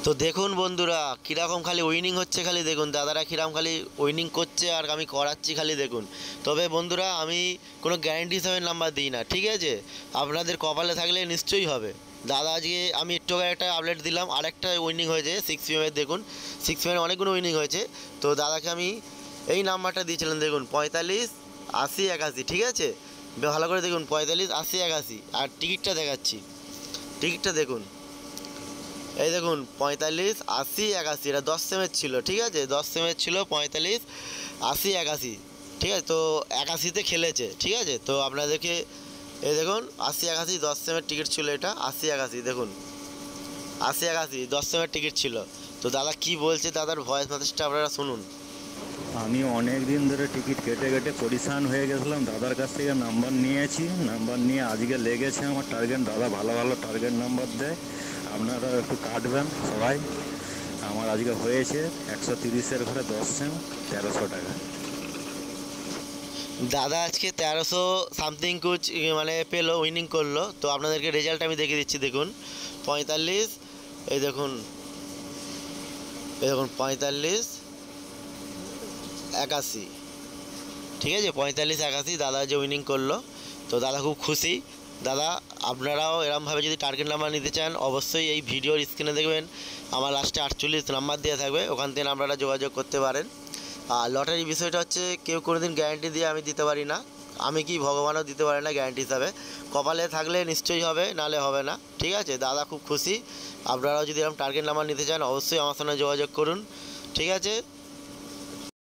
তো দেখুন বন্ধুরা কীরকম খালি উইনিং হচ্ছে, খালি দেখুন দাদারা কীরকম খালি উইনিং করছে আর আমি করাচ্ছি খালি দেখুন। তবে বন্ধুরা আমি কোনো গ্যারেন্টি হিসাবে নাম্বার দিই না, ঠিক আছে? আপনাদের কপালে থাকলে নিশ্চয়ই হবে। দাদা আজকে আমি একটু আগে একটা আপডেট দিলাম, আরেকটা উইনিং হয়েছে 6 PM দেখুন। 6 PM অনেকগুলো উইনিং হয়েছে। তো দাদাকে আমি এই নাম্বারটা দিয়েছিলাম দেখুন 45 80 81, ঠিক আছে? ভালো করে দেখুন 45 80 81 আর টিকিটটা দেখাচ্ছি। টিকিটটা দেখুন, এই দেখুন 45 80 81, এটা 10 সেমের ছিল, ঠিক আছে? 10 সেমের ছিল 45 80 81, ঠিক আছে? তো 81তে খেলেছে, ঠিক আছে? তো আপনাদেরকে এই দেখুন 80 81 10 সেমের টিকিট ছিল, এটা 80 81 দেখুন 80 81 10 সেমের টিকিট ছিল। তো দাদা কি বলছে, দাদার ভয়েস মেসেজটা আপনারা শুনুন। আমি অনেক দিন ধরে টিকিট কেটে কেটে পরিশান হয়ে গেছিলাম, দাদার কাছ থেকে নাম্বার নিয়েছি, নাম্বার নিয়ে আজকে লেগেছে আমার টার্গেট। দাদা ভালো ভালো টার্গেট নাম্বার দেয়, আপনারা একটু কাটবেন সবাই। আমার আজকে হয়েছে 130-এর ঘরে 10 সেম, 1300 টাকা। দাদা আজকে 1300 সামথিং কুচ মানে পেলো, উইনিং করলো। তো আপনাদেরকে রেজাল্ট আমি দেখিয়ে দিচ্ছি দেখুন। 45, এই দেখুন, এই দেখুন 45 81, ঠিক আছে? 45 81 দাদা যে উইনিং করলো। তো দাদা খুব খুশি। দাদা আপনারাও এরমভাবে যদি টার্গেট নাম্বার নিতে চান অবশ্যই এই ভিডিওর স্ক্রিনে দেখবেন আমার লাস্টে 48 নাম্বার দেওয়া থাকবে, ওখান থেকে আপনারা যোগাযোগ করতে পারেন। আর লটারির বিষয়টা হচ্ছে কেউ কোনো দিন গ্যারান্টি দিয়ে আমি দিতে পারি না, আমি কি ভগবানও দিতে পারে না গ্যারান্টি হিসাবে। কপালে থাকলে নিশ্চয়ই হবে, নালে হবে না, ঠিক আছে? দাদা খুব খুশি। আপনারাও যদি এরকম টার্গেট নাম্বার নিতে চান অবশ্যই আমার সঙ্গে যোগাযোগ করুন, ঠিক আছে?